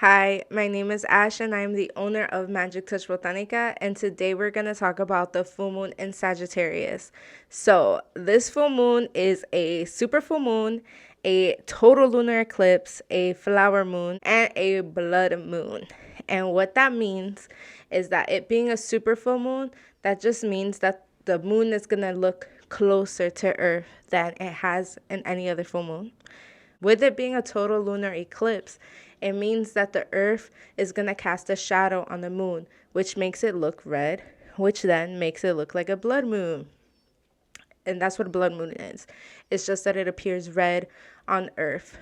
Hi, my name is Ash and I'm the owner of Magic Touch Botanica, and today we're going to talk about the full moon in Sagittarius. So, this full moon is a super full moon, a total lunar eclipse, a flower moon, and a blood moon. And what that means is that it being a super full moon, that just means that the moon is going to look closer to Earth than it has in any other full moon. With it being a total lunar eclipse, it means that the Earth is going to cast a shadow on the moon, which makes it look red, which then makes it look like a blood moon. And that's what a blood moon is. It's just that it appears red on Earth.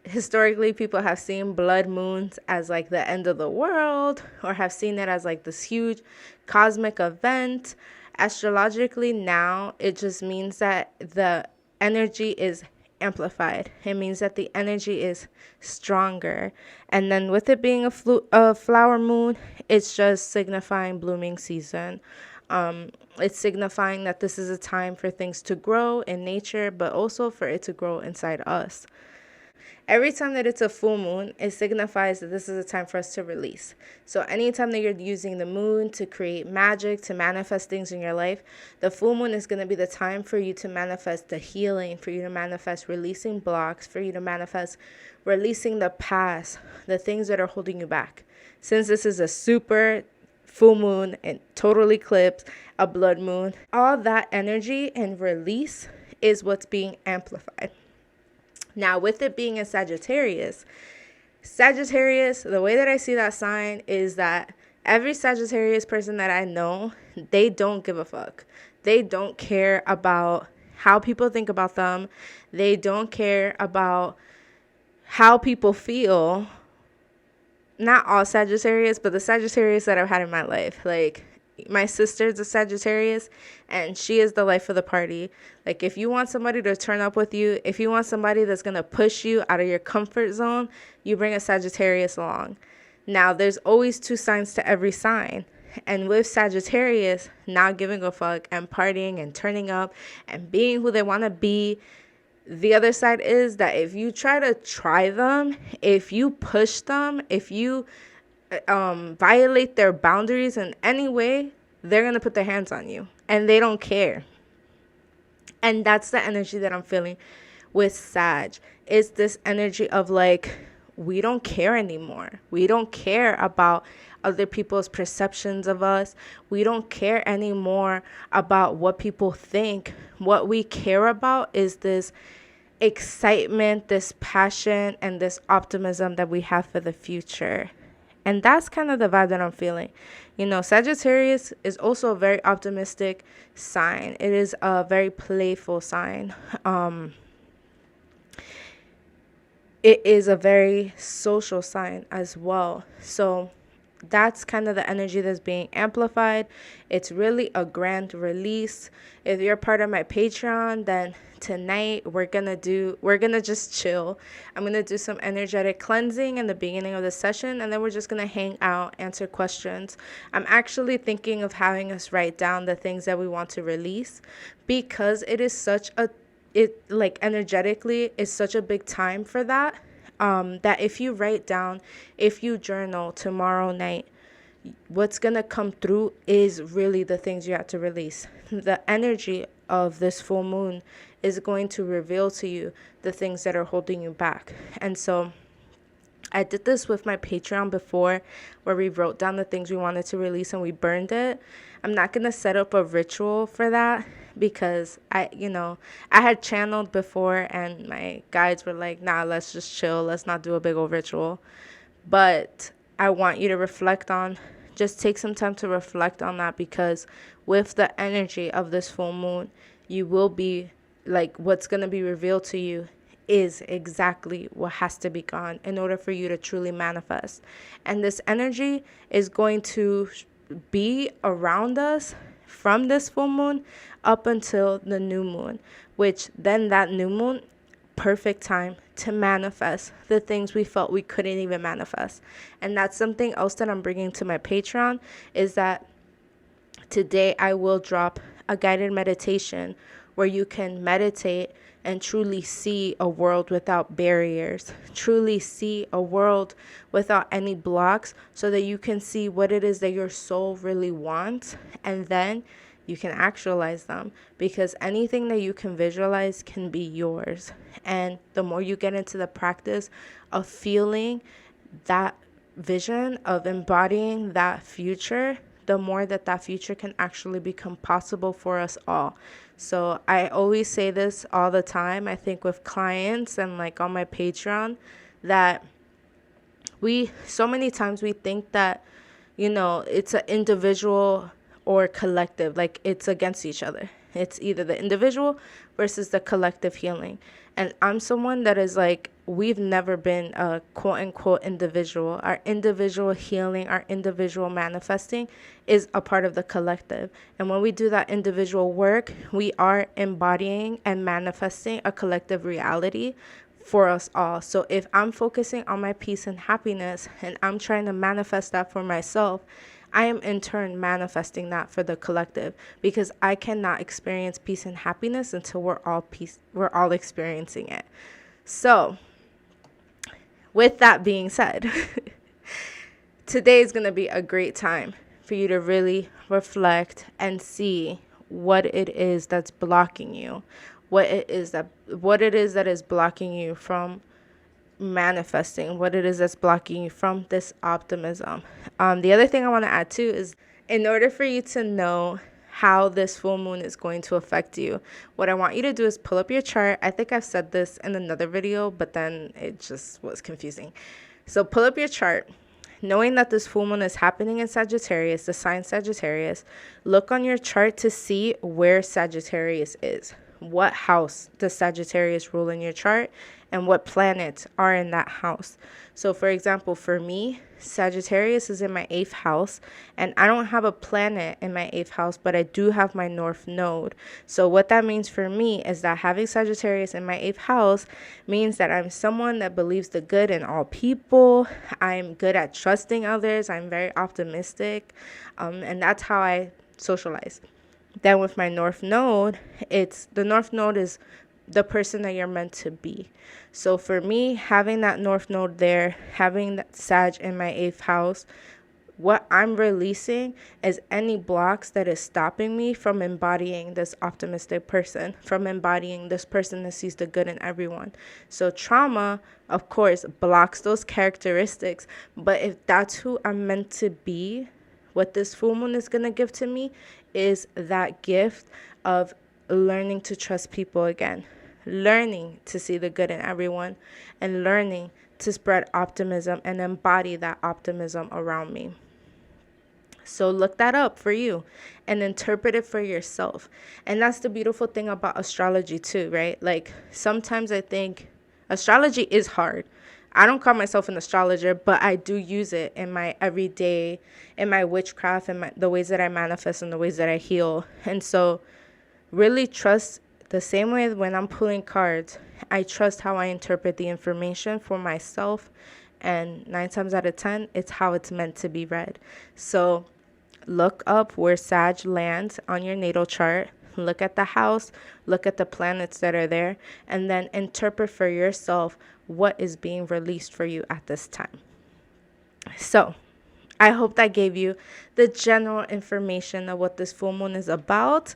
Historically, people have seen blood moons as like the end of the world, or have seen it as like this huge cosmic event. Astrologically, now it just means that the energy is amplified. It means that the energy is stronger. And then with it being a flower moon, it's just signifying blooming season. It's signifying that this is a time for things to grow in nature, but also for it to grow inside us. Every time that it's a full moon, it signifies that this is a time for us to release. So anytime that you're using the moon to create magic, to manifest things in your life, the full moon is going to be the time for you to manifest the healing, for you to manifest releasing blocks, for you to manifest releasing the past, the things that are holding you back. Since this is a super full moon and total eclipse, a blood moon, all that energy and release is what's being amplified. Now, with it being a Sagittarius, the way that I see that sign is that every Sagittarius person that I know, they don't give a fuck. They don't care about how people think about them. They don't care about how people feel. Not all Sagittarius, but the Sagittarius that I've had in my life. Like, my sister's a Sagittarius, and she is the life of the party. Like, if you want somebody to turn up with you, if you want somebody that's going to push you out of your comfort zone, you bring a Sagittarius along. Now, there's always two signs to every sign. And with Sagittarius not giving a fuck and partying and turning up and being who they want to be, the other side is that if you try them, if you push them, if you violate their boundaries in any way, they're going to put their hands on you and they don't care. And that's the energy that I'm feeling with Sag. It's this energy of like, we don't care anymore. We don't care about other people's perceptions of us. We don't care anymore about what people think. What we care about is this excitement, this passion, and this optimism that we have for the future. And that's kind of the vibe that I'm feeling. You know, Sagittarius is also a very optimistic sign. It is a very playful sign. It is a very social sign as well. So that's kind of the energy that's being amplified. It's really a grand release. If you're part of my Patreon, then tonight we're gonna just chill. I'm gonna do some energetic cleansing in the beginning of the session, and then we're just gonna hang out, answer questions. I'm actually thinking of having us write down the things that we want to release, because energetically is such a big time for that. That if you write down, if you journal tomorrow night, what's going to come through is really the things you have to release. The energy of this full moon is going to reveal to you the things that are holding you back. And so I did this with my Patreon before, where we wrote down the things we wanted to release and we burned it. I'm not going to set up a ritual for that, because I had channeled before and my guides were like, nah, let's just chill. Let's not do a big old ritual. But I want you to just take some time to reflect on that, because with the energy of this full moon, you will be like, what's going to be revealed to you is exactly what has to be gone in order for you to truly manifest. And this energy is going to be around us from this full moon up until the new moon, which then that new moon, perfect time to manifest the things we felt we couldn't even manifest. And that's something else that I'm bringing to my Patreon, is that today I will drop a guided meditation where you can meditate and truly see a world without barriers, truly see a world without any blocks, so that you can see what it is that your soul really wants, and then you can actualize them, because anything that you can visualize can be yours. And the more you get into the practice of feeling that vision, of embodying that future, the more that that future can actually become possible for us all. So I always say this all the time, I think with clients and like on my Patreon, that so many times we think that, it's an individual or collective, like it's against each other. It's either the individual versus the collective healing. And I'm someone that is like, we've never been a quote unquote individual. Our individual healing, our individual manifesting is a part of the collective. And when we do that individual work, we are embodying and manifesting a collective reality for us all. So if I'm focusing on my peace and happiness and I'm trying to manifest that for myself, I am in turn manifesting that for the collective, because I cannot experience peace and happiness until we're all experiencing it. So with that being said, today is going to be a great time for you to really reflect and see what it is that's blocking you, what it is that is blocking you from manifesting, what it is that's blocking you from this optimism. The other thing I want to add too is, in order for you to know how this full moon is going to affect you, what I want you to do is pull up your chart. I think I've said this in another video, but then it just was confusing. So pull up your chart. Knowing that this full moon is happening in Sagittarius, the sign Sagittarius, look on your chart to see where Sagittarius is. What house does Sagittarius rule in your chart, and what planets are in that house? So for example, for me, Sagittarius is in my 8th house, and I don't have a planet in my 8th house, but I do have my North Node. So what that means for me is that having Sagittarius in my 8th house means that I'm someone that believes the good in all people. I'm good at trusting others. I'm very optimistic, and that's how I socialize. Then with my North Node, the North Node is the person that you're meant to be. So for me, having that North Node there, having that Sag in my 8th house, what I'm releasing is any blocks that is stopping me from embodying this optimistic person, from embodying this person that sees the good in everyone. So trauma, of course, blocks those characteristics. But if that's who I'm meant to be, what this full moon is going to give to me is that gift of learning to trust people again, learning to see the good in everyone, and learning to spread optimism and embody that optimism around me. So look that up for you and interpret it for yourself. And that's the beautiful thing about astrology too, right? Like sometimes I think astrology is hard. I don't call myself an astrologer, but I do use it in my everyday, in my witchcraft, and the ways that I manifest and the ways that I heal. And so really trust, the same way when I'm pulling cards, I trust how I interpret the information for myself. And 9 times out of 10, it's how it's meant to be read. So look up where Sag lands on your natal chart. Look at the house, look at the planets that are there, and then interpret for yourself what is being released for you at this time. So I hope that gave you the general information of what this full moon is about.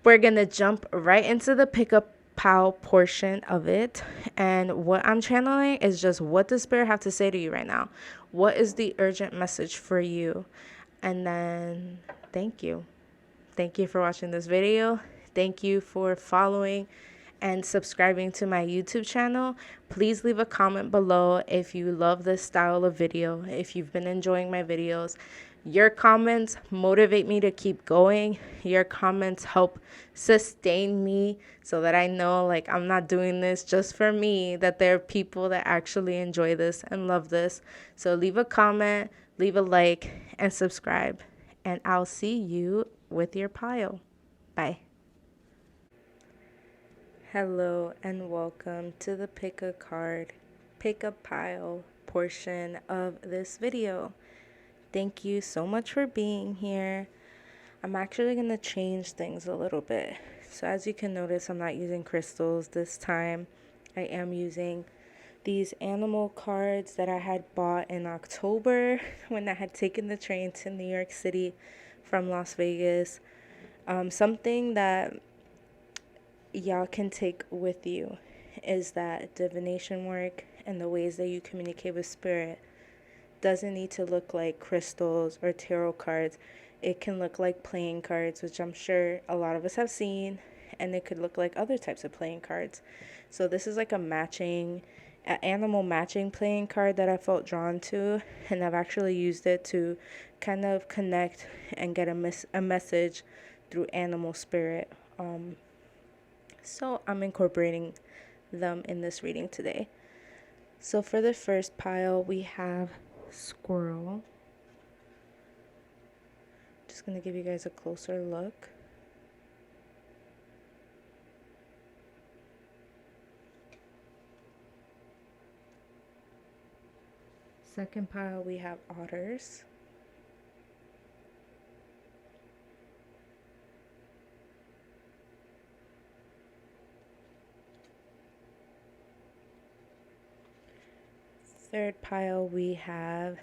We're going to jump right into the Weeeepppaaa portion of it. And what I'm channeling is just, what does Spirit have to say to you right now? What is the urgent message for you? And then thank you. Thank you for watching this video. Thank you for following and subscribing to my YouTube channel. Please leave a comment below if you love this style of video, if you've been enjoying my videos. Your comments motivate me to keep going. Your comments help sustain me so that I know, like, I'm not doing this just for me, that there are people that actually enjoy this and love this. So leave a comment, leave a like, and subscribe. And I'll see you with your pile. Bye. Hello and welcome to the pick a card, pick a pile portion of this video. Thank you so much for being here. I'm actually going to change things a little bit So as you can notice, I'm not using crystals this time. I am using these animal cards that I had bought in October when I had taken the train to New York City from Las Vegas. Something that y'all can take with you is that divination work and the ways that you communicate with spirit doesn't need to look like crystals or tarot cards. It can look like playing cards, which I'm sure a lot of us have seen, and it could look like other types of playing cards. So this is like an animal matching playing card that I felt drawn to, and I've actually used it to kind of connect and get a message through animal spirit. So I'm incorporating them in this reading today. So for the first pile, we have Squirrel. Just going to give you guys a closer look. Second pile, we have Otters. Third pile, we have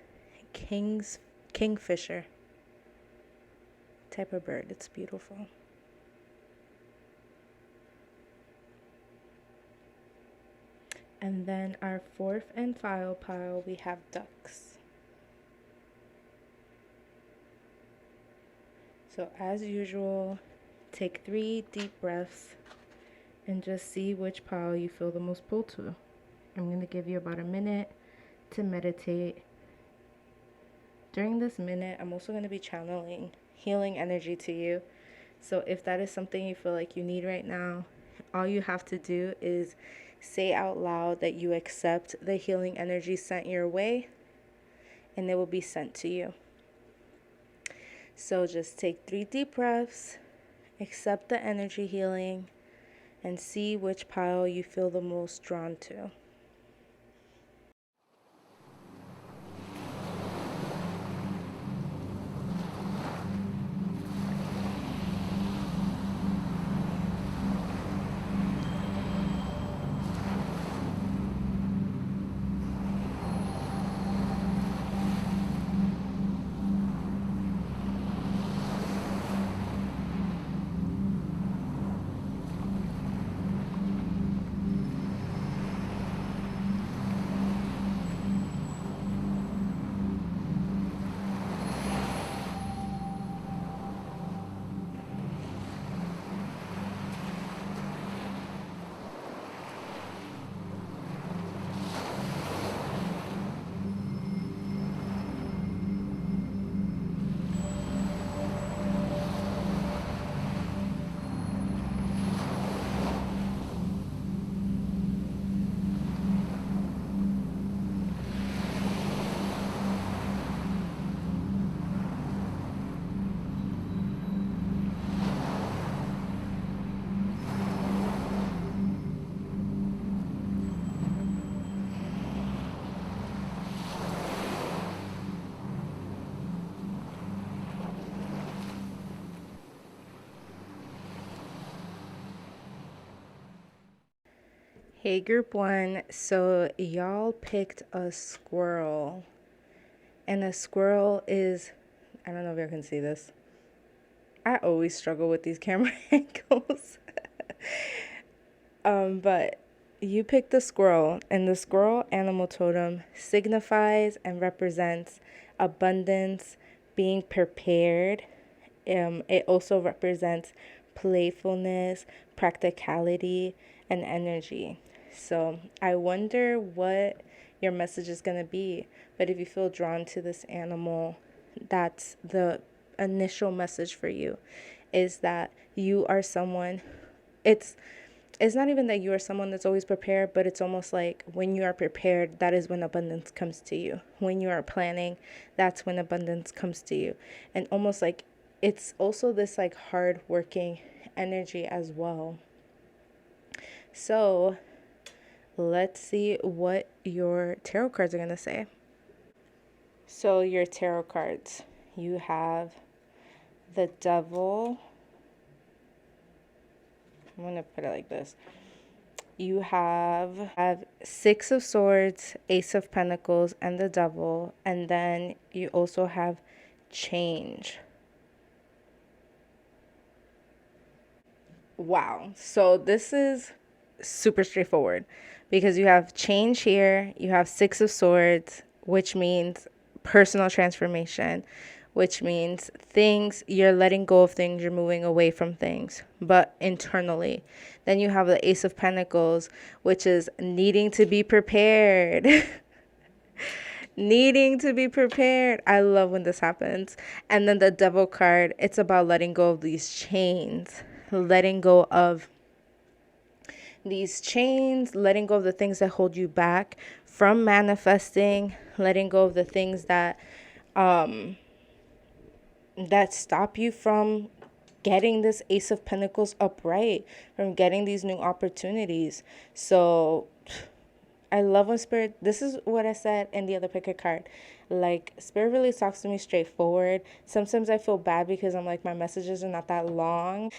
Kingfisher type of bird. It's beautiful. And then our fourth and final pile, we have ducks. So as usual, take 3 deep breaths and just see which pile you feel the most pull to. I'm going to give you about a minute to meditate. During this minute, I'm also going to be channeling healing energy to you. So if that is something you feel like you need right now, all you have to do is say out loud that you accept the healing energy sent your way, and it will be sent to you. So just take 3 deep breaths, accept the energy healing, and see which pile you feel the most drawn to. Hey group 1, so y'all picked a squirrel, and a squirrel is, I don't know if y'all can see this. I always struggle with these camera angles. But you picked the squirrel, and the squirrel animal totem signifies and represents abundance, being prepared. It also represents playfulness, practicality, and energy. So I wonder what your message is going to be. But if you feel drawn to this animal, that's the initial message for you, is that you are someone, it's not even that you are someone that's always prepared, but it's almost like when you are prepared, that is when abundance comes to you. When you are planning, that's when abundance comes to you. And almost like it's also this like hard working energy as well. So let's see what your tarot cards are going to say. So your tarot cards, you have the Devil, I'm going to put it like this. You have Six of Swords, Ace of Pentacles, and the Devil. And then you also have change. Wow. So this is super straightforward because you have change here, you have Six of Swords, which means personal transformation, which means things, you're letting go of things, you're moving away from things, but internally. Then you have the Ace of Pentacles, which is needing to be prepared. Needing to be prepared. I love when this happens. And then the Devil card, it's about letting go of these chains, letting go of these chains, letting go of the things that hold you back from manifesting, letting go of the things that that stop you from getting this Ace of Pentacles upright, from getting these new opportunities. So I love when Spirit, this is what I said in the other pick a card. Like, Spirit really talks to me straightforward. Sometimes I feel bad because I'm like, my messages are not that long.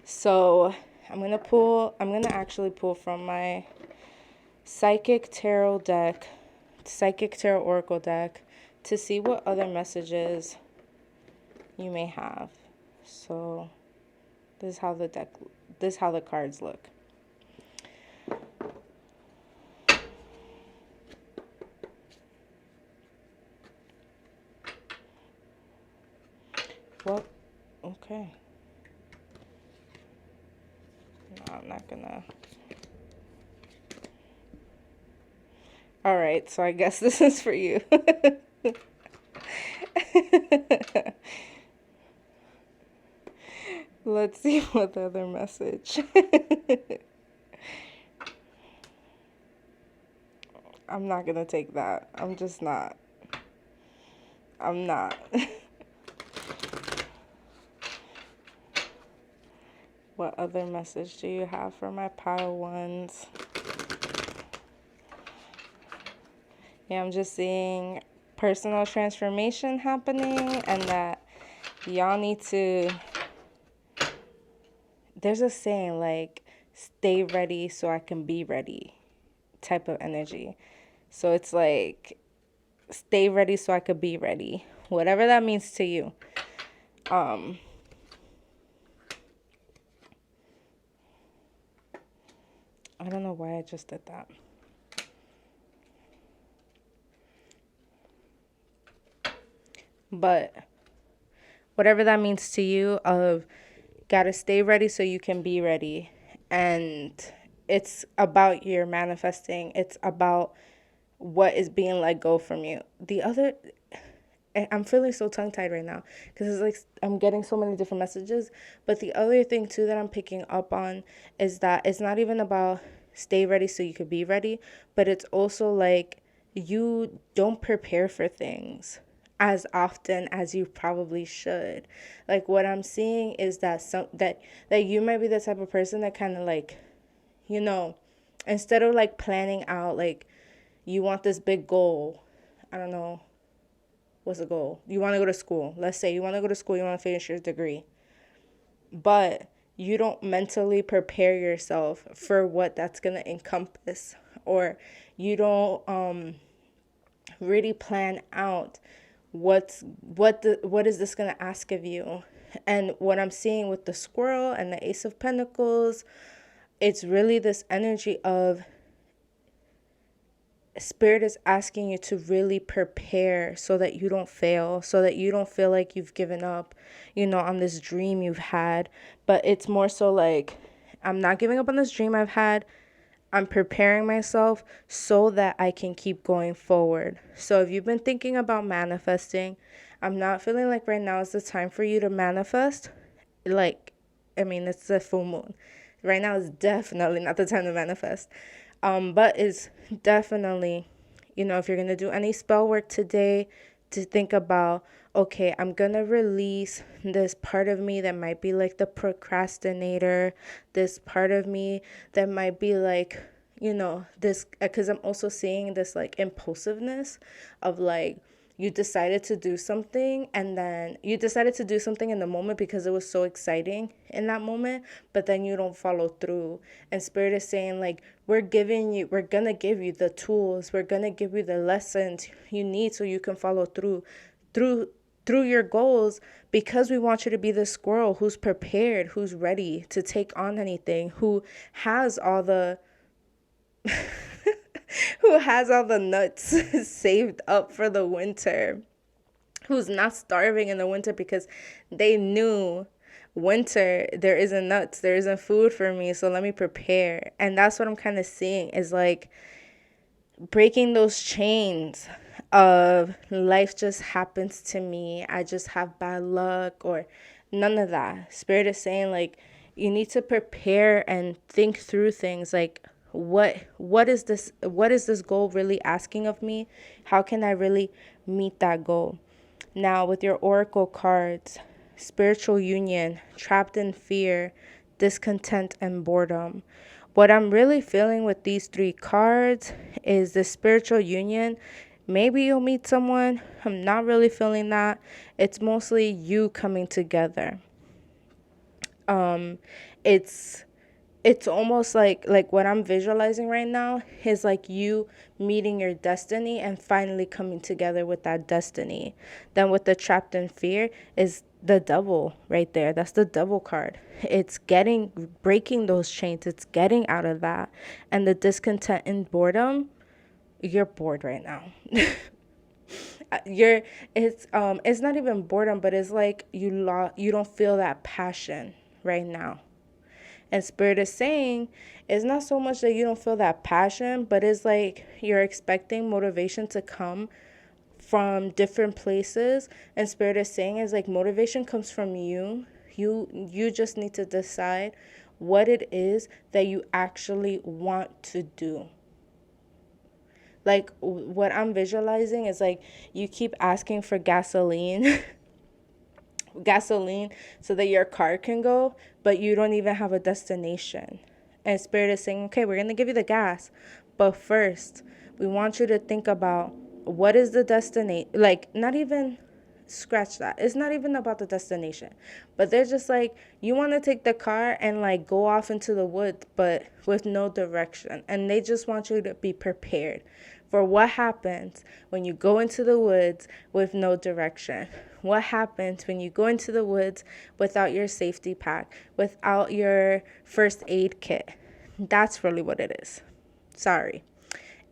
So I'm going to actually pull from my Psychic Tarot deck, Psychic Tarot Oracle deck, to see what other messages you may have. So this is how the cards look. Well, okay. No, I'm not gonna. All right, so I guess this is for you. Let's see what the other message. I'm not gonna take that. I'm just not. I'm not. What other message do you have for my pile ones? Yeah, I'm just seeing personal transformation happening, and that y'all need to, there's a saying like, stay ready so I can be ready type of energy. So it's like, stay ready so I could be ready. Whatever that means to you. I don't know why I just did that. But whatever that means to you, of gotta stay ready so you can be ready. And it's about your manifesting. It's about what is being let go from you. The other, I'm feeling so tongue-tied right now because it's like I'm getting so many different messages. But the other thing too that I'm picking up on is that it's not even about stay ready so you could be ready, but it's also like you don't prepare for things as often as you probably should. Like, what I'm seeing is that that you might be the type of person that kind of like, instead of like planning out, like, you want this big goal. I don't know. What's the goal? You want to go to school. Let's say you want to go to school, you want to finish your degree. But you don't mentally prepare yourself for what that's going to encompass, or you don't really plan out what is this going to ask of you. And what I'm seeing with the Squirrel and the Ace of Pentacles, it's really this energy of Spirit is asking you to really prepare so that you don't fail, so that you don't feel like you've given up, on this dream you've had. But it's more so like, I'm not giving up on this dream I've had. I'm preparing myself so that I can keep going forward. So if you've been thinking about manifesting, I'm not feeling like right now is the time for you to manifest. Like, it's a full moon. Right now is definitely not the time to manifest. But it's definitely, if you're going to do any spell work today, to think about, okay, I'm going to release this part of me that might be like the procrastinator, this part of me that might be like, this, because I'm also seeing this like impulsiveness of like, you decided to do something, and then you decided to do something in the moment because it was so exciting in that moment, but then you don't follow through. And Spirit is saying, like, we're gonna give you the tools, we're gonna give you the lessons you need so you can follow through through your goals, because we want you to be the squirrel who's prepared, who's ready to take on anything, who has all the who has all the nuts saved up for the winter, who's not starving in the winter because they knew winter, there isn't nuts, there isn't food for me, so let me prepare. And that's what I'm kind of seeing, is like breaking those chains of life just happens to me, I just have bad luck, or none of that. Spirit is saying, like, you need to prepare and think through things, like, what is this goal really asking of me? How can I really meet that goal? Now, with your oracle cards, spiritual union, trapped in fear, discontent, and boredom. What I'm really feeling with these three cards is the spiritual union. Maybe you'll meet someone. I'm not really feeling that. It's mostly you coming together. It's it's almost like what I'm visualizing right now is like you meeting your destiny and finally coming together with that destiny. Then with the trapped in fear is the devil right there. That's the devil card. It's breaking those chains. It's getting out of that. And the discontent and boredom, you're bored right now. you're it's not even boredom, but it's like you don't feel that passion right now. And Spirit is saying it's not so much that you don't feel that passion, but it's like you're expecting motivation to come from different places. And Spirit is saying is like motivation comes from you. You just need to decide what it is that you actually want to do. Like what I'm visualizing is like you keep asking for gasoline gasoline so that your car can go, but you don't even have a destination. And Spirit is saying, okay, we're going to give you the gas, but first, we want you to think about what is the destination. Like, not even scratch that. It's not even about the destination, but they're just like, you want to take the car and like go off into the woods, but with no direction. And they just want you to be prepared for what happens when you go into the woods with no direction. What happens when you go into the woods without your safety pack, without your first aid kit? That's really what it is. Sorry.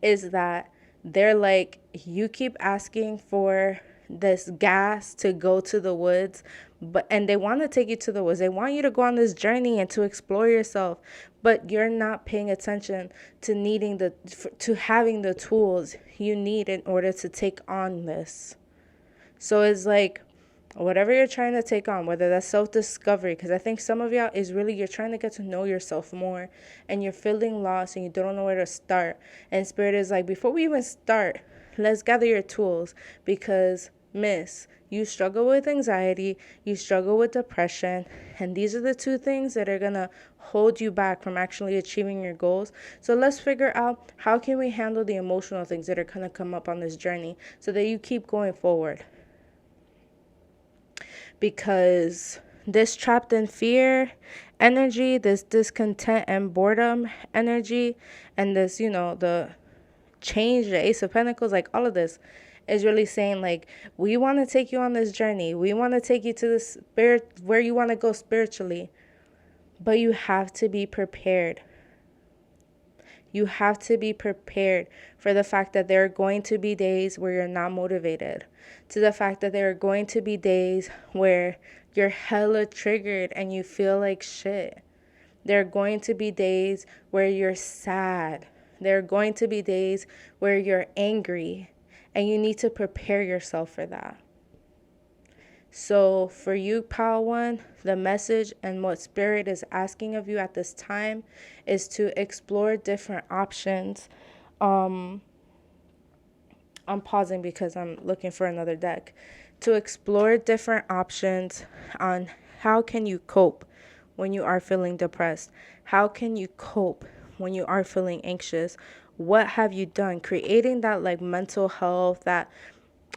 Is that they're like, you keep asking for this gas to go to the woods, and they want to take you to the woods. They want you to go on this journey and to explore yourself, but you're not paying attention to to having the tools you need in order to take on this. So it's like whatever you're trying to take on, whether that's self-discovery, because I think some of y'all is really you're trying to get to know yourself more and you're feeling lost and you don't know where to start. And Spirit is like, before we even start, let's gather your tools, because miss, you struggle with anxiety, you struggle with depression, and these are the two things that are gonna hold you back from actually achieving your goals. So let's figure out how can we handle the emotional things that are gonna come up on this journey so that you keep going forward. Because this trapped in fear energy, this discontent and boredom energy, and this, the change, the Ace of Pentacles, like all of this is really saying like, we want to take you on this journey. We want to take you to the spirit where you want to go spiritually, but you have to be prepared. You have to be prepared for the fact that there are going to be days where you're not motivated, to the fact that there are going to be days where you're hella triggered and you feel like shit. There are going to be days where you're sad. There are going to be days where you're angry, and you need to prepare yourself for that. So for you, Pal One, the message and what Spirit is asking of you at this time is to explore different options. I'm pausing because I'm looking for another deck. To explore different options on how can you cope when you are feeling depressed? How can you cope when you are feeling anxious? What have you done? Creating that like mental health, that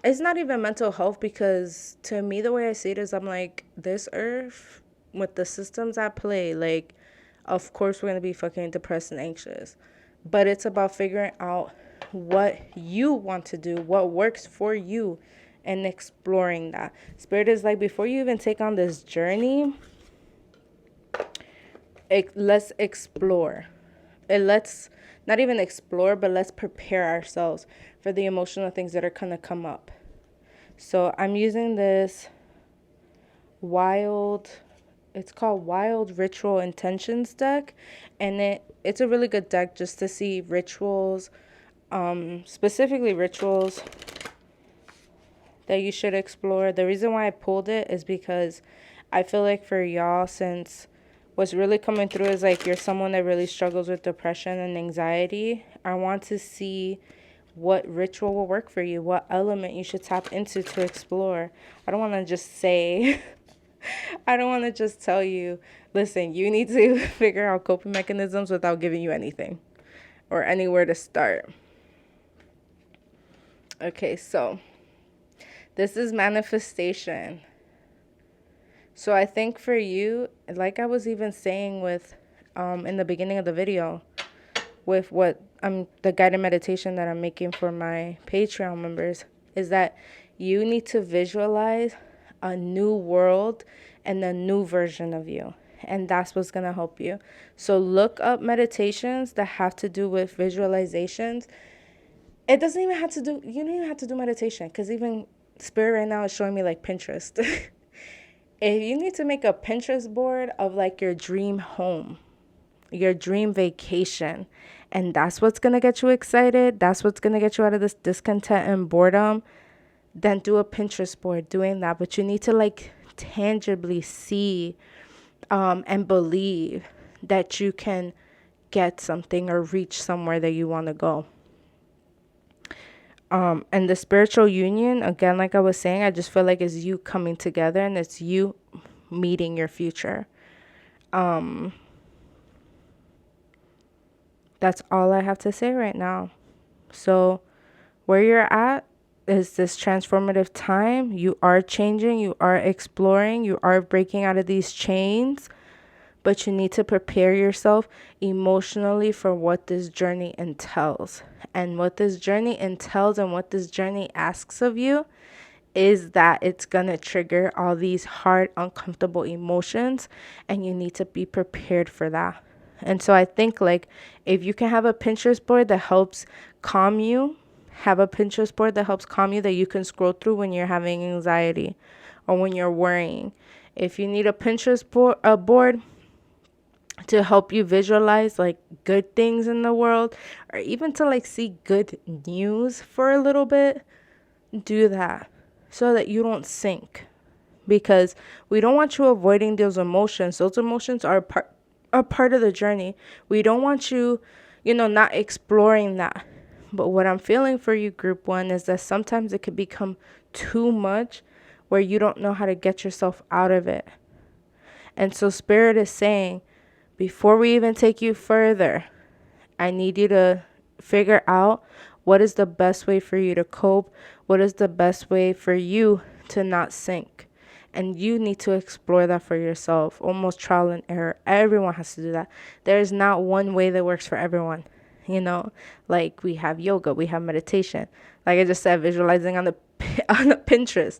it's not even mental health, because to me, the way I see it is, I'm like, this earth with the systems at play, like, of course we're gonna be fucking depressed and anxious, but it's about figuring out what you want to do, what works for you, and exploring that. Spirit is like, before you even take on this journey, let's explore. And let's not even explore, but let's prepare ourselves for the emotional things that are gonna come up. So I'm using this wild, it's called Wild Ritual Intentions deck, and it's a really good deck just to see rituals, specifically rituals that you should explore. The reason why I pulled it is because I feel like for y'all, since what's really coming through is like you're someone that really struggles with depression and anxiety, I want to see what ritual will work for you, what element you should tap into to explore. I don't want to just say, I don't want to just tell you, listen, you need to figure out coping mechanisms without giving you anything or anywhere to start. Okay, so this is manifestation. So I think for you, like I was even saying with in the beginning of the video, with what the guided meditation that I'm making for my Patreon members, is that you need to visualize a new world and a new version of you. And that's what's going to help you. So look up meditations that have to do with visualizations. It doesn't even have to do, you don't even have to do meditation, because even Spirit right now is showing me like Pinterest. If you need to make a Pinterest board of like your dream home, your dream vacation, and that's what's going to get you excited, that's what's going to get you out of this discontent and boredom, then do a Pinterest board doing that. But you need to like tangibly see and believe that you can get something or reach somewhere that you want to go. And the spiritual union, again, like I was saying, I just feel like it's you coming together and it's you meeting your future. That's all I have to say right now. So where you're at is this transformative time. You are changing, you are exploring, you are breaking out of these chains, but you need to prepare yourself emotionally for what this journey entails. And what this journey entails and what this journey asks of you is that it's going to trigger all these hard, uncomfortable emotions, and you need to be prepared for that. And so I think like if you can have a Pinterest board that helps calm you, have a Pinterest board that helps calm you that you can scroll through when you're having anxiety or when you're worrying. If you need a Pinterest board to help you visualize like good things in the world, or even to like see good news for a little bit, do that so that you don't sink, because we don't want you avoiding those emotions. Those emotions are a part of the journey. We don't want you, not exploring that. But what I'm feeling for you, group one, is that sometimes it could become too much where you don't know how to get yourself out of it. And so Spirit is saying, before we even take you further, I need you to figure out what is the best way for you to cope, what is the best way for you to not sink. And you need to explore that for yourself, almost trial and error. Everyone has to do that. There is not one way that works for everyone. Like we have yoga, we have meditation. Like I just said, visualizing on the Pinterest.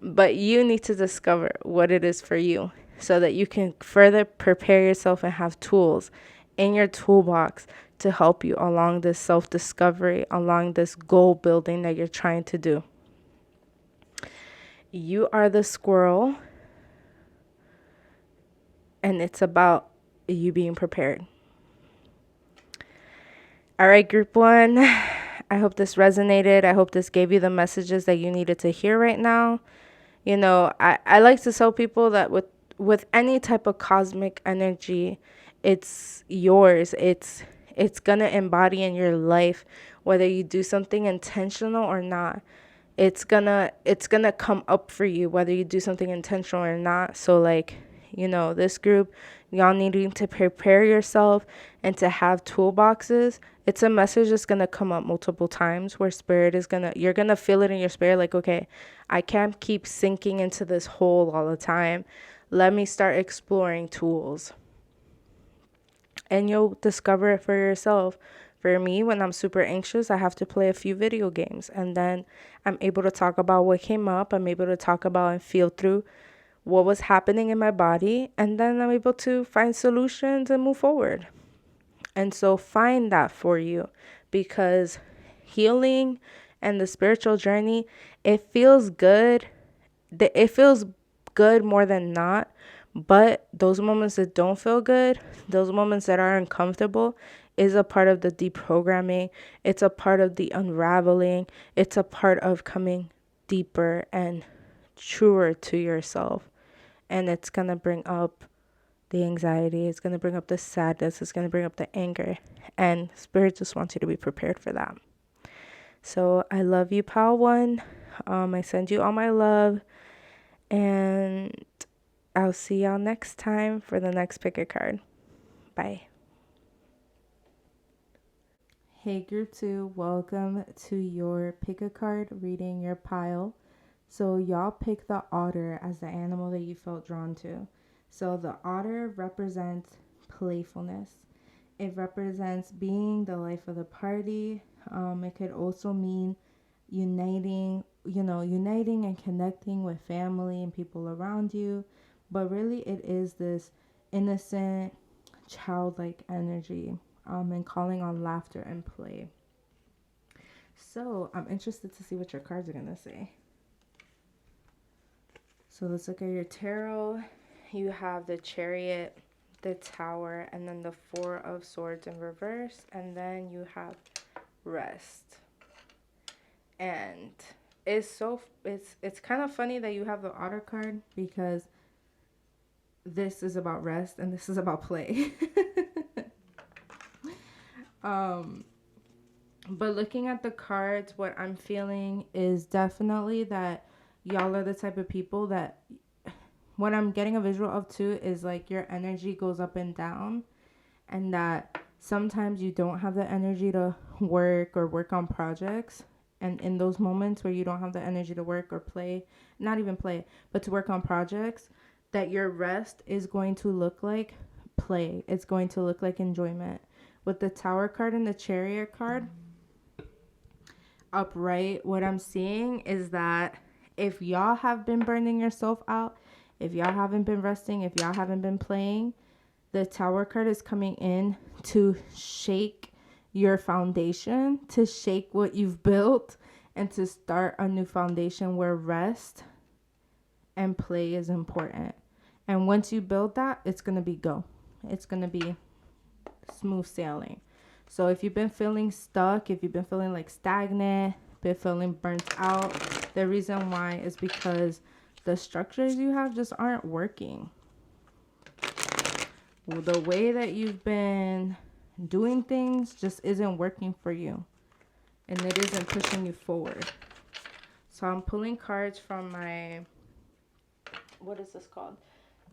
But you need to discover what it is for you so that you can further prepare yourself and have tools in your toolbox to help you along this self-discovery, along this goal building that you're trying to do. You are the squirrel, and it's about you being prepared. All right, group one, I hope this resonated. I hope this gave you the messages that you needed to hear right now. I like to tell people that with any type of cosmic energy, it's yours. It's gonna embody in your life, whether you do something intentional or not. It's gonna come up for you whether you do something intentional or not. So like, this group, y'all needing to prepare yourself and to have toolboxes. It's a message that's going to come up multiple times where you're going to feel it in your spirit. Like, okay, I can't keep sinking into this hole all the time. Let me start exploring tools. And you'll discover it for yourself. For me, when I'm super anxious, I have to play a few video games. And then I'm able to talk about what came up. I'm able to talk about and feel through what was happening in my body. And then I'm able to find solutions and move forward. And so find that for you, because healing and the spiritual journey, it feels good. It feels good more than not. But those moments that don't feel good, those moments that are uncomfortable, is a part of the deprogramming. It's a part of the unraveling. It's a part of coming deeper and truer to yourself. And it's going to bring up the anxiety. It's going to bring up the sadness. It's going to bring up the anger. And Spirit just wants you to be prepared for that. So I love you, Pal One. I send you all my love. And I'll see y'all next time for the next pick a card. Bye. Hey group 2, welcome to your pick a card reading your pile. So y'all pick the otter as the animal that you felt drawn to. So the otter represents playfulness. It represents being the life of the party. It could also mean uniting and connecting with family and people around you. But really it is this innocent, childlike energy, and calling on laughter and play. So I'm interested to see what your cards are going to say. So let's look at your tarot. You have the Chariot, the Tower, and then the Four of Swords in reverse. And then you have Rest. And it's kind of funny that you have the Otter card, because this is about rest and this is about play. But looking at the cards, what I'm feeling is definitely that y'all are the type of people that, what I'm getting a visual of too, is like your energy goes up and down, and that sometimes you don't have the energy to work on projects. And in those moments where you don't have the energy to work or play, not even play, but to work on projects, that your rest is going to look like play. It's going to look like enjoyment. With the Tower card and the Chariot card upright, what I'm seeing is that if y'all have been burning yourself out, if y'all haven't been resting, if y'all haven't been playing, the Tower card is coming in to shake your foundation, to shake what you've built, and to start a new foundation where rest and play is important. And once you build that, it's going to be go. It's going to be smooth sailing. So if you've been feeling stuck, if you've been feeling like stagnant, been feeling burnt out, the reason why is because the structures you have just aren't working. Well, the way that you've been doing things just isn't working for you, and it isn't pushing you forward. So I'm pulling cards from my, what is this called?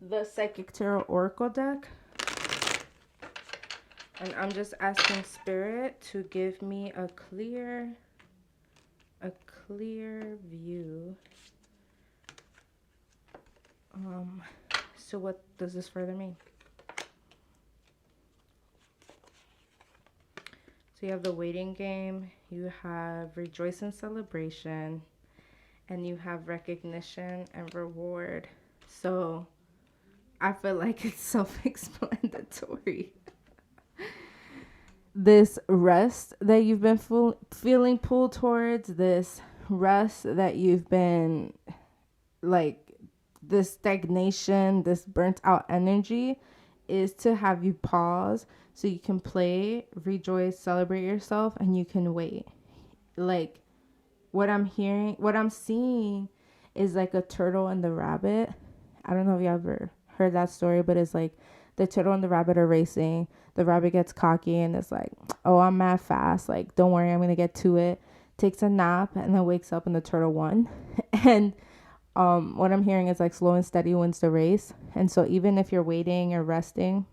The Psychic Tarot Oracle deck. And I'm just asking Spirit to give me a clear view. So what does this further mean? So you have the waiting game, you have rejoice and celebration, and you have recognition and reward. So I feel like it's self-explanatory. This rest that you've been feeling pulled towards, this rest that you've been like, this stagnation, this burnt out energy, is to have you pause so you can play, rejoice, celebrate yourself, and you can wait. Like, what I'm seeing is like a turtle and the rabbit. I don't know if you ever heard that story, but it's like the turtle and the rabbit are racing. The rabbit gets cocky and it's like, oh, I'm mad fast. Like, don't worry, I'm going to get to it. Takes a nap and then wakes up and the turtle won. And What I'm hearing is like slow and steady wins the race. And so even if you're waiting or resting,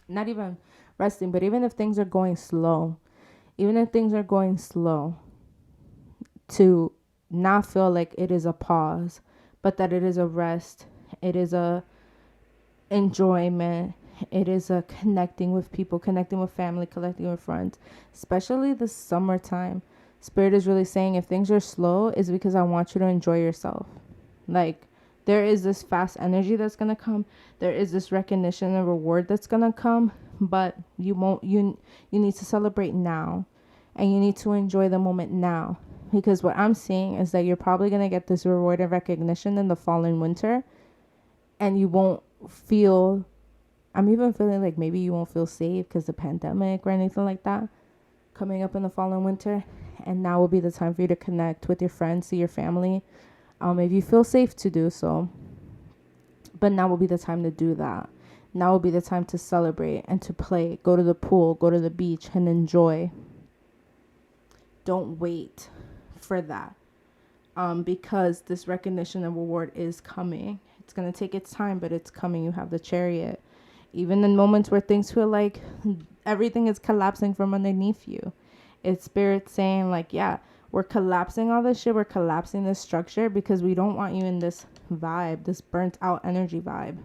not even resting, but even if things are going slow, even if things are going slow, to not feel like it is a pause, but that it is a rest, it is a enjoyment, it is a connecting with people, connecting with family, connecting with friends, especially the summertime. Spirit is really saying if things are slow, is because I want you to enjoy yourself. Like, there is this fast energy that's gonna come, there is this recognition and reward that's gonna come, but you need to celebrate now, and you need to enjoy the moment now, because what I'm seeing is that you're probably gonna get this reward and recognition in the fall and winter, and you won't feel, I'm even feeling like maybe you won't feel safe because the pandemic or anything like that coming up in the fall and winter. And now will be the time for you to connect with your friends, see your family, if you feel safe to do so. But now will be the time to do that. Now will be the time to celebrate and to play, go to the pool, go to the beach and enjoy. Don't wait for that, because this recognition and reward is coming. It's going to take its time, but it's coming. You have the Chariot. Even in moments where things feel like everything is collapsing from underneath you, it's Spirit saying like, yeah, we're collapsing all this shit. We're collapsing this structure because we don't want you in this vibe, this burnt out energy vibe.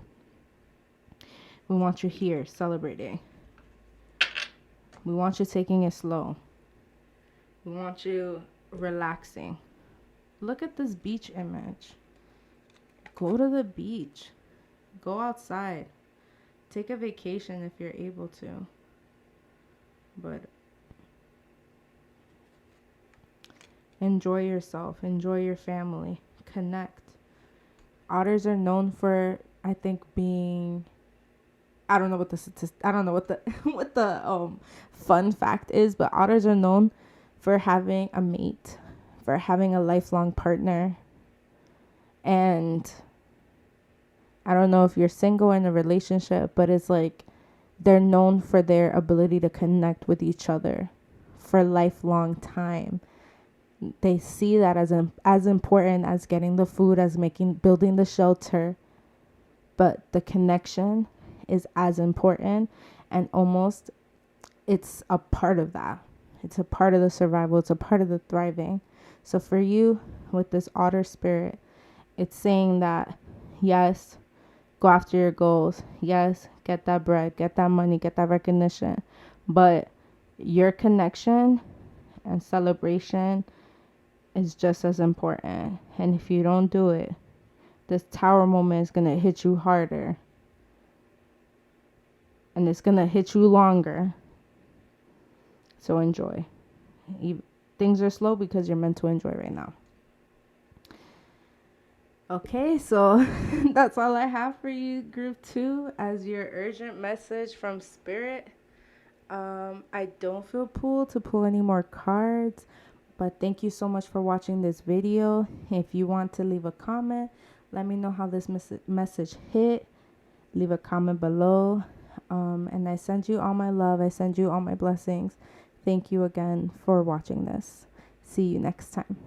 We want you here celebrating. We want you taking it slow. We want you relaxing. Look at this beach image. Go to the beach. Go outside. Take a vacation if you're able to. But enjoy yourself. Enjoy your family. Connect. Otters are known for, I think, being, I don't know what the what the fun fact is, but otters are known for having a mate, for having a lifelong partner. And I don't know if you're single in a relationship, but it's like they're known for their ability to connect with each other for a lifelong time. They see that as important as getting the food, as building the shelter. But the connection is as important, and almost it's a part of that. It's a part of the survival. It's a part of the thriving. So for you, with this otter spirit, it's saying that, yes, go after your goals. Yes, get that bread, get that money, get that recognition. But your connection and celebration is just as important. And if you don't do it, this tower moment is going to hit you harder. And it's going to hit you longer. So enjoy. Things are slow because you're meant to enjoy right now. Okay, so that's all I have for you, group 2, as your urgent message from Spirit. I don't feel pulled to pull any more cards, but thank you so much for watching this video. If you want to leave a comment, let me know how this message hit. Leave a comment below. And I send you all my love. I send you all my blessings. Thank you again for watching this. See you next time.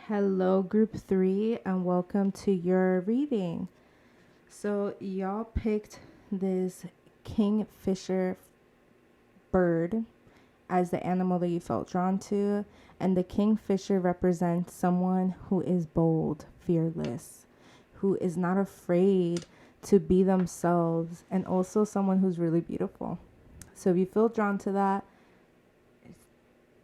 Hello, group 3, and welcome to your reading. So y'all picked this Kingfisher bird as the animal that you felt drawn to, and the Kingfisher represents someone who is bold, fearless, who is not afraid to be themselves, and also someone who's really beautiful. So if you feel drawn to that,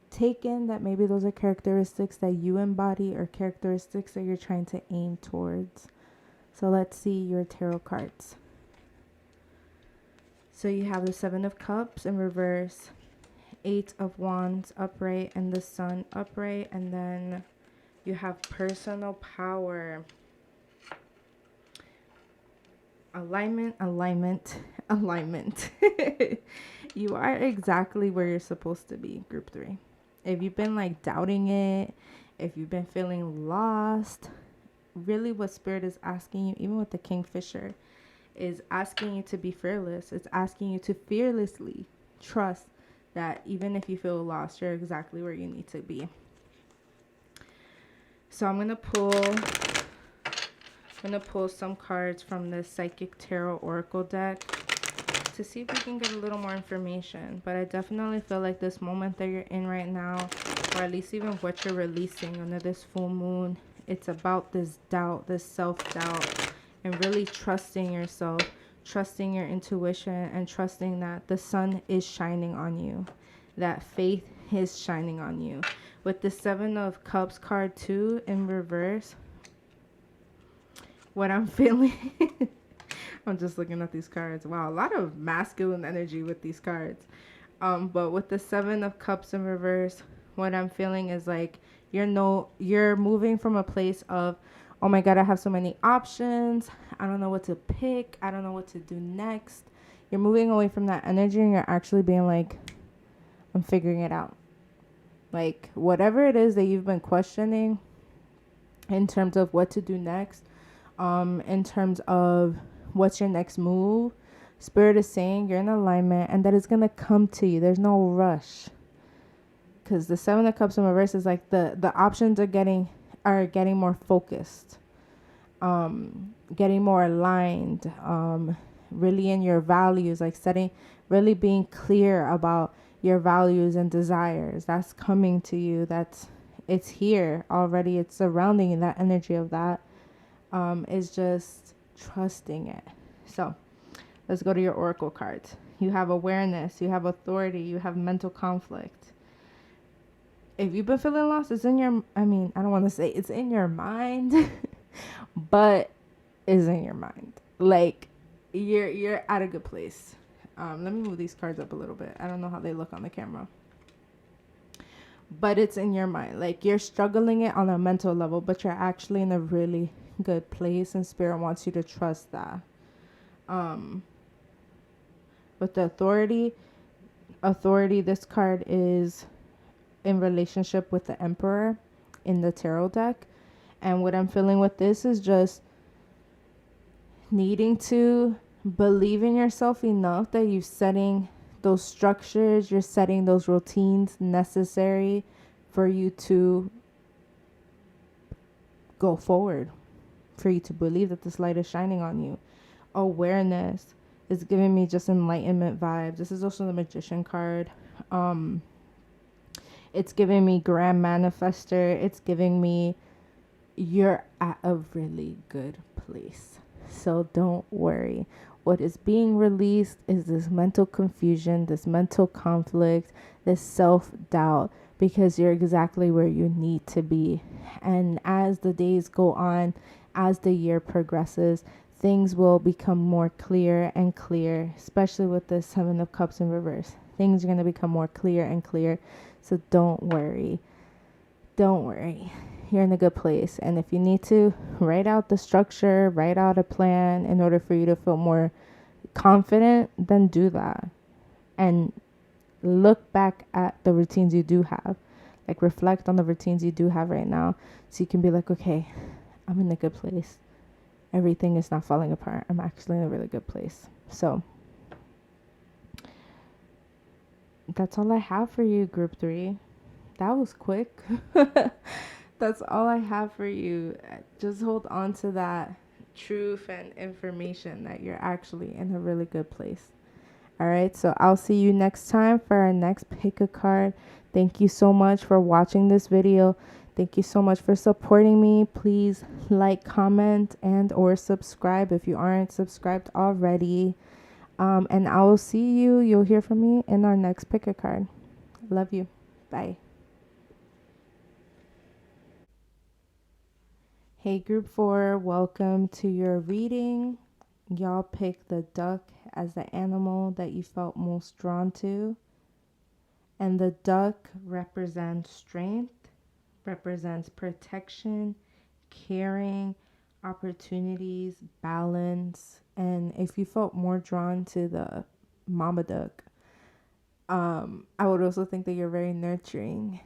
take in that maybe those are characteristics that you embody or characteristics that you're trying to aim towards. So let's see your tarot cards. So you have the 7 of Cups in reverse, 8 of Wands upright, and the Sun upright. And then you have personal power. Alignment, alignment, alignment. You are exactly where you're supposed to be, group 3. If you've been like doubting it, if you've been feeling lost, really what Spirit is asking you, even with the Kingfisher, is asking you to be fearless. It's asking you to fearlessly trust that even if you feel lost, you're exactly where you need to be. So I'm gonna pull some cards from the Psychic Tarot Oracle deck to see if we can get a little more information. But I definitely feel like this moment that you're in right now, or at least even what you're releasing under this full moon, it's about this doubt, this self-doubt, and really trusting yourself, trusting your intuition, and trusting that the sun is shining on you, that faith is shining on you. With the Seven of Cups card too in reverse, what I'm feeling I'm just looking at these cards. Wow, a lot of masculine energy with these cards. But with the Seven of Cups in reverse, what I'm feeling is like you're moving from a place of, oh my God, I have so many options. I don't know what to pick. I don't know what to do next. You're moving away from that energy and you're actually being like, I'm figuring it out. Like whatever it is that you've been questioning in terms of what to do next, in terms of what's your next move, Spirit is saying you're in alignment and that it's going to come to you. There's no rush. Because the Seven of Cups in reverse is like the options are getting more focused, getting more aligned, really in your values, like really being clear about your values and desires. That's coming to you. It's here already. It's surrounding you. That energy of that is just trusting it. So let's go to your oracle cards. You have awareness, you have authority, you have mental conflict. If you've been feeling lost, it's in your, I don't want to say it's in your mind, but it's in your mind. Like you're at a good place. Let me move these cards up a little bit. I don't know how they look on the camera. But it's in your mind. Like you're struggling it on a mental level, but you're actually in a really good place and Spirit wants you to trust that. With the authority, this card is in relationship with the Emperor in the tarot deck. And what I'm feeling with this is just needing to believe in yourself enough that you're setting those structures, you're setting those routines necessary for you to go forward, for you to believe that this light is shining on you. Awareness is giving me just enlightenment vibes. This is also the Magician card. It's giving me Grand Manifester. It's giving me you're at a really good place. So don't worry. What is being released is this mental confusion, this mental conflict, this self-doubt, because you're exactly where you need to be. And as the days go on, as the year progresses, things will become more clear and clear, especially with the Seven of Cups in reverse. Things are going to become more clear and clear. So don't worry. Don't worry. You're in a good place. And if you need to write out the structure, write out a plan in order for you to feel more confident, then do that. And look back at the routines you do have. Like reflect on the routines you do have right now. So you can be like, okay, I'm in a good place. Everything is not falling apart. I'm actually in a really good place. So that's all I have for you, group 3. That was quick. That's all I have for you. Just hold on to that truth and information that you're actually in a really good place. All right, so I'll see you next time for our next pick a card. Thank you so much for watching this video. Thank you so much for supporting me. Please like, comment, and or subscribe if you aren't subscribed already. And I will see you. You'll hear from me in our next pick a card. Love you. Bye. Hey group 4, welcome to your reading. Y'all pick the duck as the animal that you felt most drawn to. And the duck represents strength, represents protection, caring, opportunities, balance. And if you felt more drawn to the mama duck, I would also think that you're very nurturing.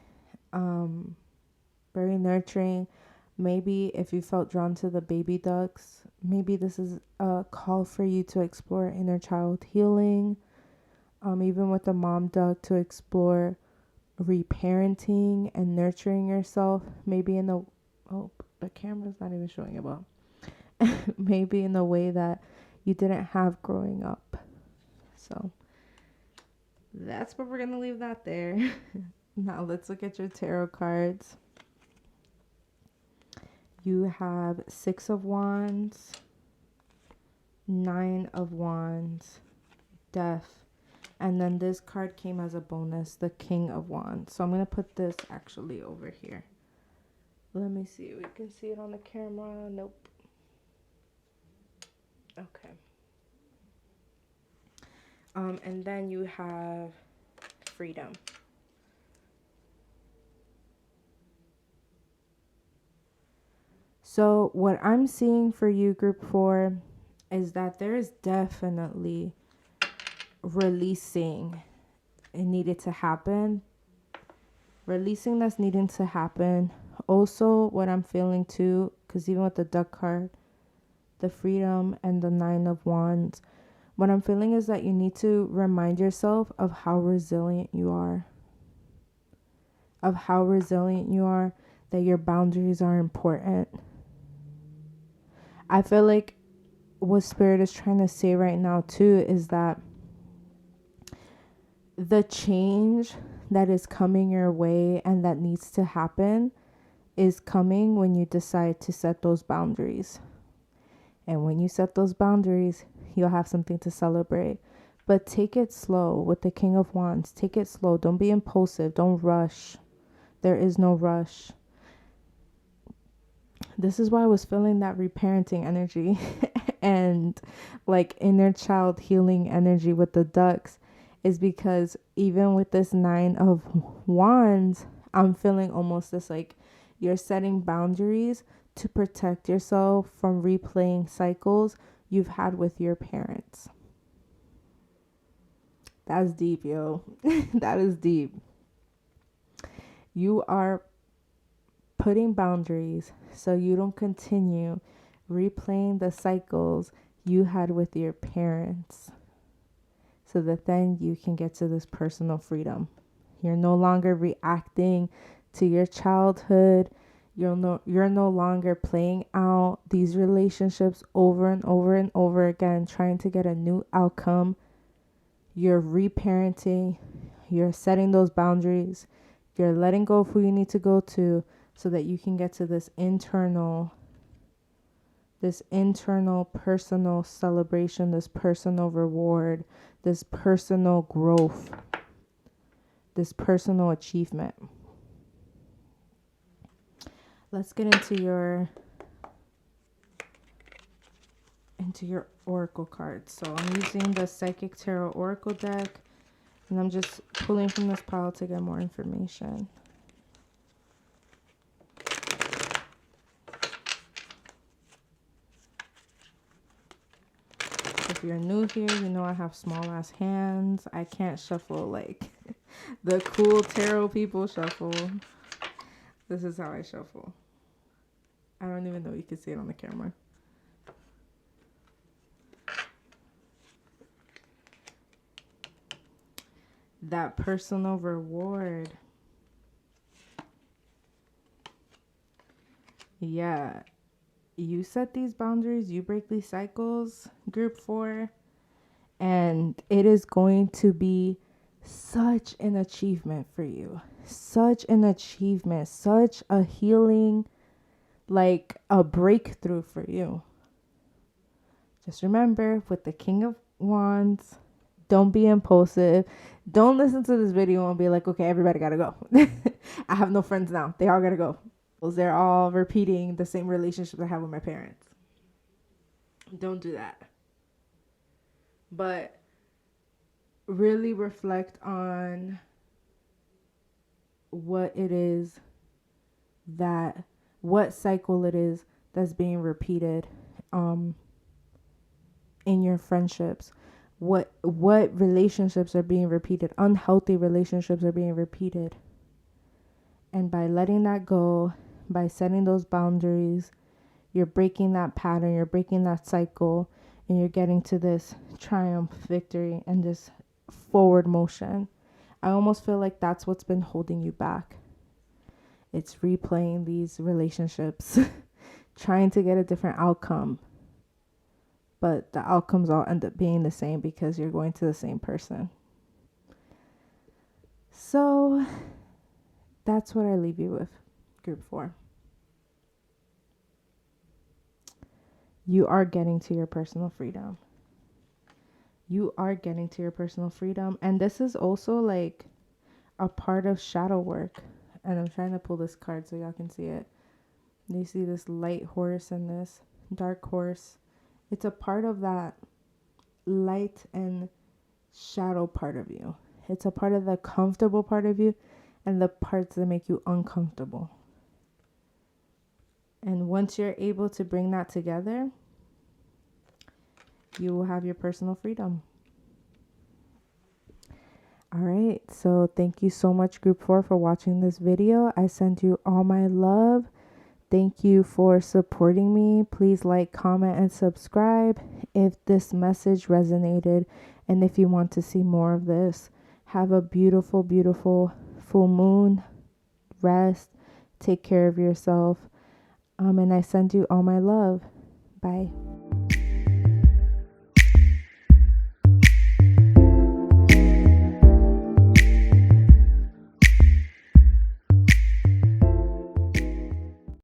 Very nurturing. Maybe if you felt drawn to the baby ducks, maybe this is a call for you to explore inner child healing. even with the mom duck, to explore reparenting and nurturing yourself, maybe in the, oh, the camera's not even showing it well. Maybe in the way that you didn't have growing up. So that's what we're gonna leave that there. Now let's look at your tarot cards. You have 6 of Wands, 9 of Wands, Death, and then this card came as a bonus, the King of Wands. So I'm going to put this actually over here. Let me see if we can see it on the camera. Nope. Okay. And then you have freedom. So what I'm seeing for you, group 4, is that there is definitely releasing it needed to happen. Releasing that's needing to happen. Also, what I'm feeling too, because even with the duck card, the freedom and the 9 of Wands, what I'm feeling is that you need to remind yourself of how resilient you are. Of how resilient you are, that your boundaries are important. I feel like what Spirit is trying to say right now too is that the change that is coming your way and that needs to happen is coming when you decide to set those boundaries. And when you set those boundaries, you'll have something to celebrate. But take it slow with the King of Wands. Take it slow. Don't be impulsive. Don't rush. There is no rush. This is why I was feeling that reparenting energy and like inner child healing energy with the ducks, is because even with this 9 of Wands, I'm feeling almost this like you're setting boundaries to protect yourself from replaying cycles you've had with your parents. That's deep, yo. That is deep. You are putting boundaries so you don't continue replaying the cycles you had with your parents, so that then you can get to this personal freedom. You're no longer reacting to your childhood. You're no longer playing out these relationships over and over and over again, trying to get a new outcome. You're reparenting. You're setting those boundaries. You're letting go of who you need to go to, so that you can get to this internal personal celebration, this personal reward, this personal growth, this personal achievement. Let's get into your oracle cards. So I'm using the Psychic Tarot Oracle deck, and I'm just pulling from this pile to get more information. If you're new here, you know I have small ass hands. I can't shuffle like the cool tarot people shuffle. This is how I shuffle. I don't even know you can see it on the camera. That personal reward. Yeah. You set these boundaries, you break these cycles, group 4, and it is going to be such an achievement for you. Such an achievement, such a healing, like a breakthrough for you. Just remember, with the King of Wands, don't be impulsive. Don't listen to this video and be like, okay, everybody gotta go. I have no friends now. They all gotta go. They're all repeating the same relationship I have with my parents. Don't do that. But really reflect on what cycle it is that's being repeated in your friendships. What relationships are being repeated? Unhealthy relationships are being repeated. And by letting that go, by setting those boundaries, you're breaking that pattern, you're breaking that cycle, and you're getting to this triumph, victory, and this forward motion. I almost feel like that's what's been holding you back. It's replaying these relationships, trying to get a different outcome. But the outcomes all end up being the same because you're going to the same person. So that's what I leave you with, group 4. You are getting to your personal freedom. You are getting to your personal freedom. And this is also like a part of shadow work. And I'm trying to pull this card so y'all can see it. You see this light horse and this dark horse. It's a part of that light and shadow part of you. It's a part of the comfortable part of you and the parts that make you uncomfortable. And once you're able to bring that together, you will have your personal freedom. All right, so thank you so much, group 4, for watching this video. I send you all my love. Thank you for supporting me. Please like, comment, and subscribe if this message resonated. And if you want to see more of this, have a beautiful, beautiful full moon. Rest. Take care of yourself. And I send you all my love. Bye.